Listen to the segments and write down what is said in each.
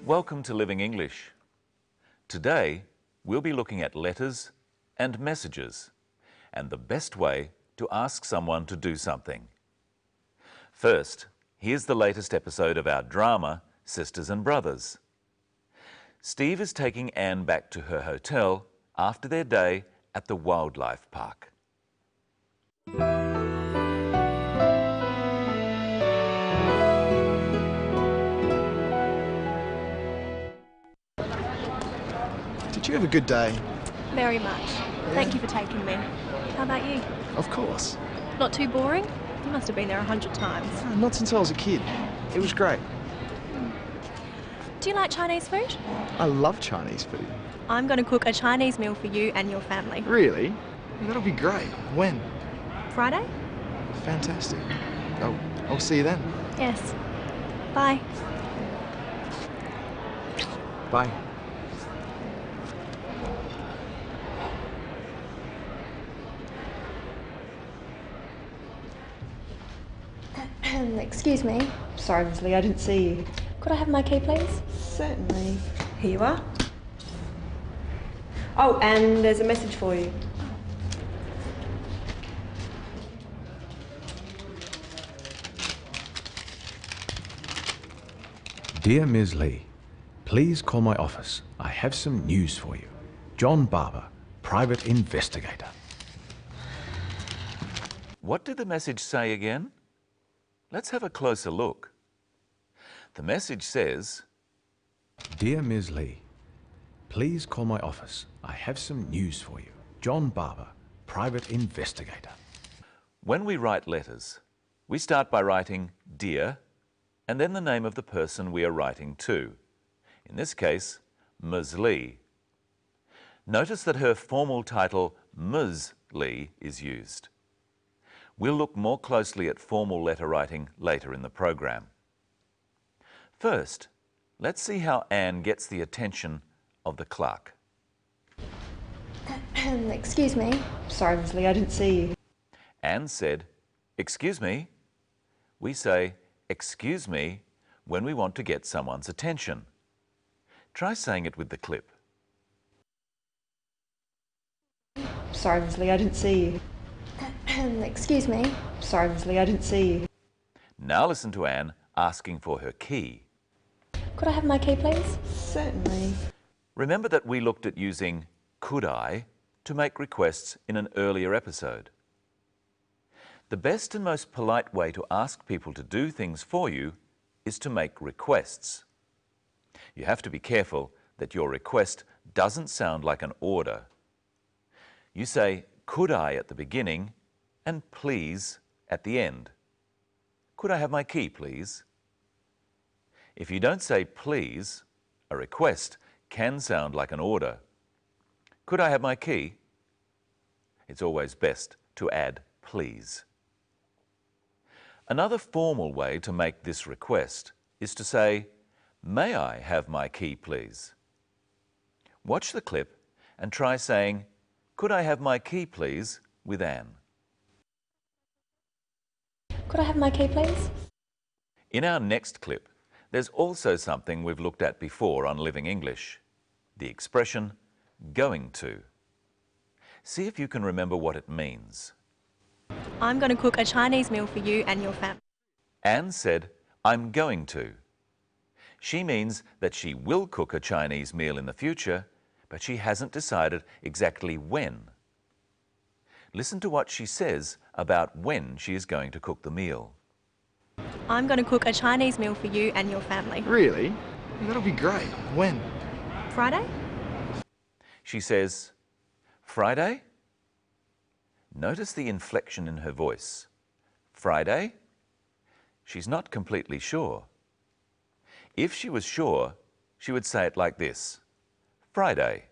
Welcome to Living English. Today, we'll be looking at letters and messages and the best way to ask someone to do something. First, here's the latest episode of our drama, Sisters and Brothers. Steve is taking Anne back to her hotel after their day at the wildlife park. Did you have a good day? Very much. Yeah. Thank you for taking me. How about you? Of course. Not too boring? You must have been there 100 times. Not since I was a kid. It was great. Do you like Chinese food? I love Chinese food. I'm going to cook a Chinese meal for you and your family. Really? That'll be great. When? Friday? Fantastic. I'll see you then. Yes. Bye. Bye. Excuse me. Sorry, Miss Lee, I didn't see you. Could I have my key, please? Certainly. Here you are. Oh, and there's a message for you. Dear Ms. Lee, please call my office. I have some news for you. John Barber, private investigator. What did the message say again? Let's have a closer look. The message says, Dear Ms. Lee, please call my office. I have some news for you. John Barber, private investigator. when we write letters, we start by writing Dear and then the name of the person we are writing to. In this case, Ms. Lee. Notice that her formal title, Ms. Lee, is used. We'll look more closely at formal letter writing later in the program. First, let's see how Anne gets the attention of the clerk. Excuse me. Sorry, Miss Lee, I didn't see you. Anne said, "Excuse me." We say, "Excuse me," when we want to get someone's attention. Try saying it with the clip. Sorry, Miss Lee, I didn't see you. Excuse me. Sorry, Miss Lee, I didn't see you. Now listen to Anne asking for her key. Could I have my key, please? Certainly. Remember that we looked at using could I to make requests in an earlier episode. The best and most polite way to ask people to do things for you is to make requests. You have to be careful that your request doesn't sound like an order. You say could I at the beginning and please at the end. Could I have my key, please? If you don't say please, a request can sound like an order. Could I have my key? It's always best to add please. Another formal way to make this request is to say, "May I have my key, please?" Watch the clip and try saying, "Could I have my key, please?" with Anne. Could I have my key, please? In our next clip, there's also something we've looked at before on Living English, the expression going to. See if you can remember what it means. I'm going to cook a Chinese meal for you and your family. Anne said, "I'm going to." She means that she will cook a Chinese meal in the future, but she hasn't decided exactly when. Listen to what she says about when she is going to cook the meal. I'm going to cook a Chinese meal for you and your family. Really? That'll be great. When? Friday? She says, "Friday?" Notice the inflection in her voice. Friday? She's not completely sure. If she was sure, she would say it like this: Friday.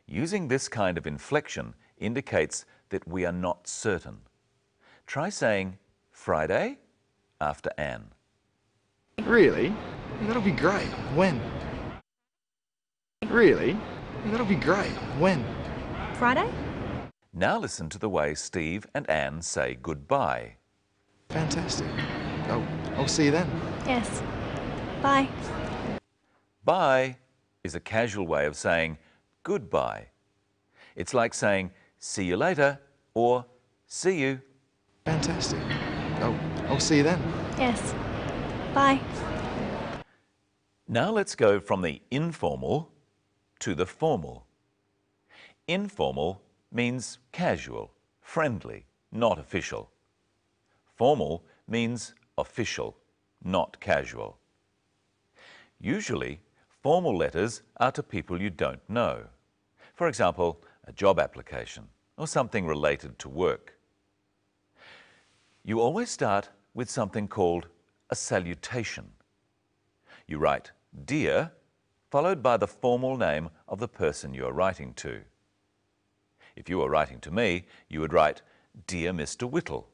Using this kind of inflection indicates that we are not certain. Try saying Friday after Anne. Really? That'll be great. When? Really? That'll be great. When? Friday? Now listen to the way Steve and Anne say goodbye. Fantastic. I'll see you then. Yes. Bye. Bye is a casual way of saying goodbye. It's like saying see you later or see you. Fantastic. I'll see you then. Yes. Bye. Now let's go from the informal to the formal. Informal means casual, friendly, not official. Formal means official, not casual. Usually, formal letters are to people you don't know. For example, a job application or something related to work. You always start with something called a salutation. You write "Dear" followed by the formal name of the person you are writing to. If you were writing to me, you would write "Dear Mr. Whittle."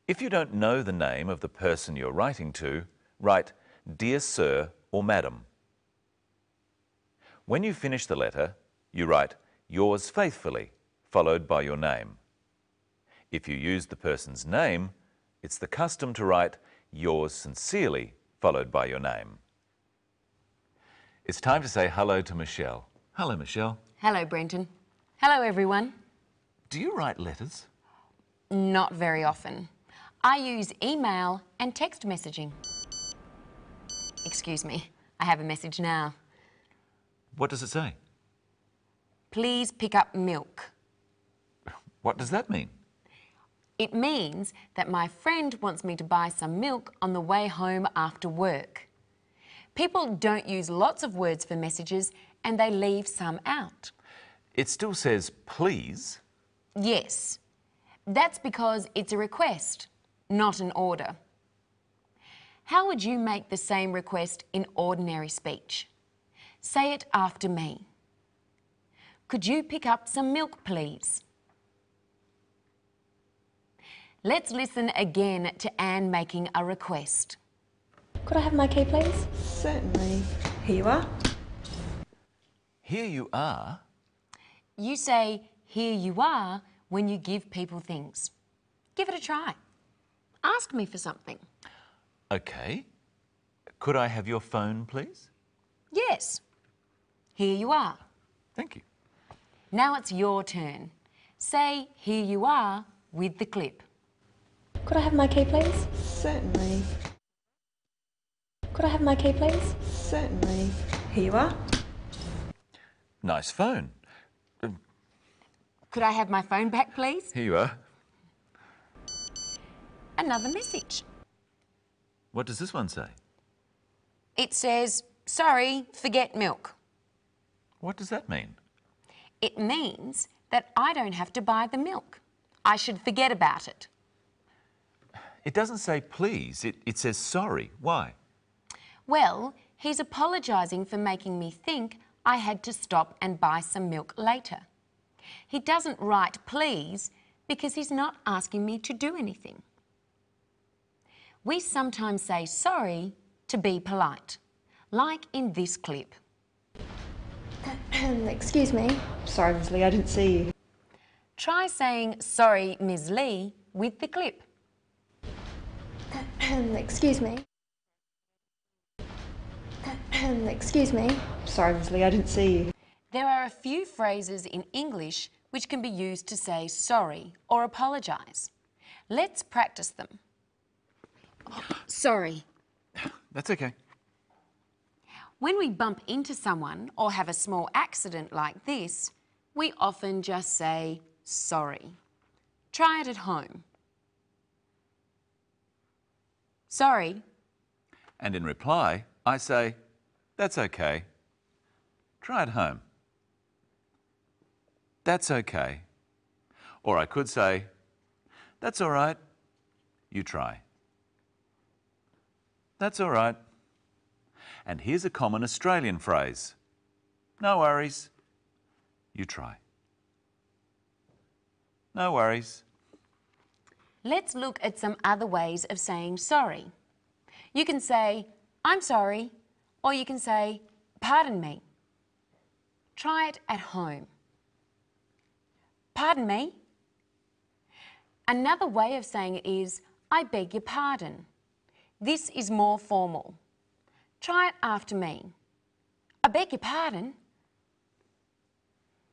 If you don't know the name of the person you're writing to, write "Dear Sir" or "Madam." When you finish the letter, you write "Yours faithfully" followed by your name. If you use the person's name, it's the custom to write "Yours sincerely" followed by your name. It's time to say hello to Michelle. Hello, Michelle. Hello, Brenton. Hello, everyone. Do you write letters? Not very often. I use email and text messaging. Excuse me, I have a message now. What does it say? Please pick up milk. What does that mean? It means that my friend wants me to buy some milk on the way home after work. People don't use lots of words for messages and they leave some out. It still says please. Yes, that's because it's a request, not an order. How would you make the same request in ordinary speech? Say it after me. Could you pick up some milk, please? Let's listen again to Anne making a request. Could I have my key, please? Certainly. Here you are. Here you are. You say, here you are, when you give people things. Give it a try. Ask me for something. Okay. Could I have your phone, please? Yes. Here you are. Thank you. Now it's your turn. Say, here you are, with the clip. Could I have my key, please? Certainly. Could I have my key, please? Certainly. Here you are. Nice phone. Could I have my phone back, please? Here you are. Another message. What does this one say? It says, sorry, forget milk. What does that mean? It means that I don't have to buy the milk. I should forget about it. It doesn't say please, it says sorry. Why? Well, he's apologising for making me think I had to stop and buy some milk later. He doesn't write please because he's not asking me to do anything. We sometimes say sorry to be polite, like in this clip. Excuse me. Sorry, Ms. Lee, I didn't see you. Try saying sorry, Ms. Lee, with the clip. Excuse me. Excuse me. Sorry, Ms. Lee, I didn't see you. There are a few phrases in English which can be used to say sorry or apologise. Let's practice them. Sorry. That's okay. When we bump into someone or have a small accident like this, we often just say sorry. Try it at home. Sorry. And in reply, I say, that's okay. Try it home. That's okay. Or I could say, that's all right. You try. That's all right. And here's a common Australian phrase. No worries. You try. No worries. Let's look at some other ways of saying sorry. You can say, I'm sorry, or you can say, pardon me. Try it at home. Pardon me. Another way of saying it is, I beg your pardon. This is more formal. Try it after me. I beg your pardon.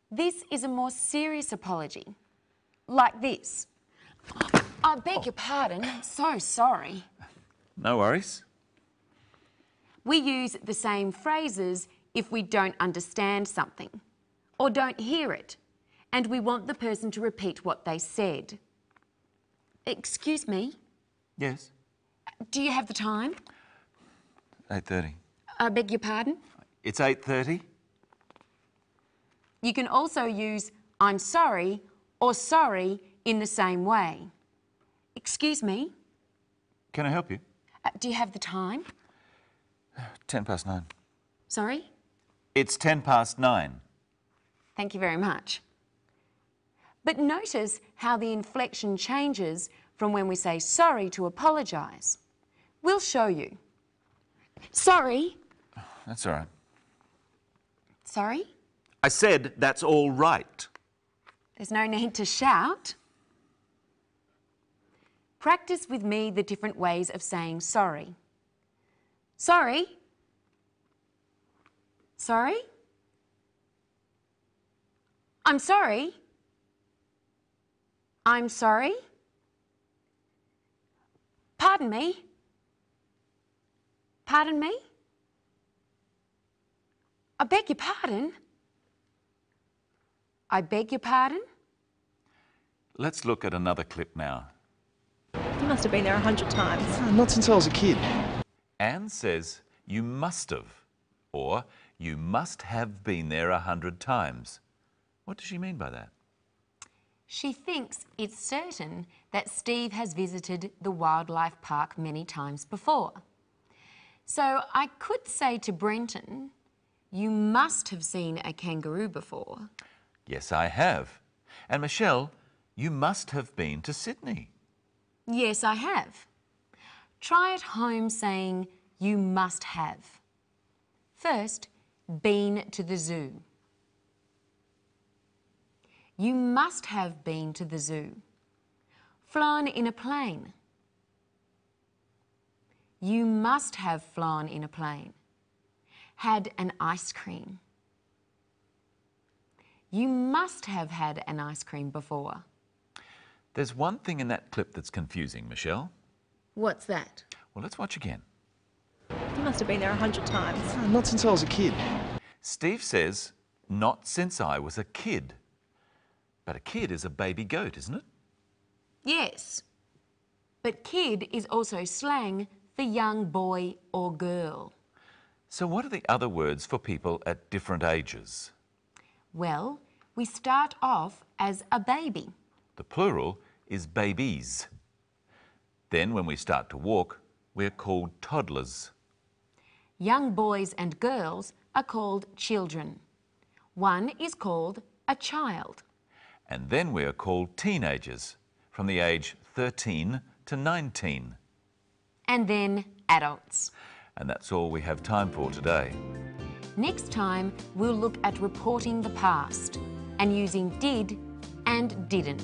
This is a more serious apology. Like this. I beg your pardon. So sorry. No worries. We use the same phrases if we don't understand something or don't hear it, and we want the person to repeat what they said. Excuse me, Yes. do you have the time? 8:30. I beg your pardon? It's 8:30. You can also use I'm sorry or sorry in the same way. Excuse me, Can I help you? do you have the time? 9:10. Sorry? It's 9:10. Thank you very much. But notice how the inflection changes from when we say sorry to apologise. We'll show you. Sorry. That's all right. Sorry? I said that's all right. There's no need to shout. Practice with me the different ways of saying sorry. Sorry. Sorry. I'm sorry. I'm sorry. Pardon me. Pardon me. I beg your pardon. I beg your pardon. Let's look at another clip now. You must have been there 100 times. Not since I was a kid. Anne says you must have, or you must have been there 100 times. What does she mean by that? She thinks it's certain that Steve has visited the wildlife park many times before. So I could say to Brenton, you must have seen a kangaroo before. Yes, I have. And Michelle, you must have been to Sydney. Yes, I have. Try at home saying you must have. First, been to the zoo. You must have been to the zoo. Flown in a plane. You must have flown in a plane. Had an ice cream. You must have had an ice cream before. There's one thing in that clip that's confusing, Michelle. What's that? Well, let's watch again. You must have been there 100 times. Not since I was a kid. Steve says, not since I was a kid. But a kid is a baby goat, isn't it? Yes. But kid is also slang for young boy or girl. So what are the other words for people at different ages? Well, we start off as a baby. The plural is babies. Then when we start to walk, we're called toddlers. Young boys and girls are called children. One is called a child. And then we are called teenagers, from the age 13 to 19. And then adults. And that's all we have time for today. Next time, we'll look at reporting the past and using did and didn't.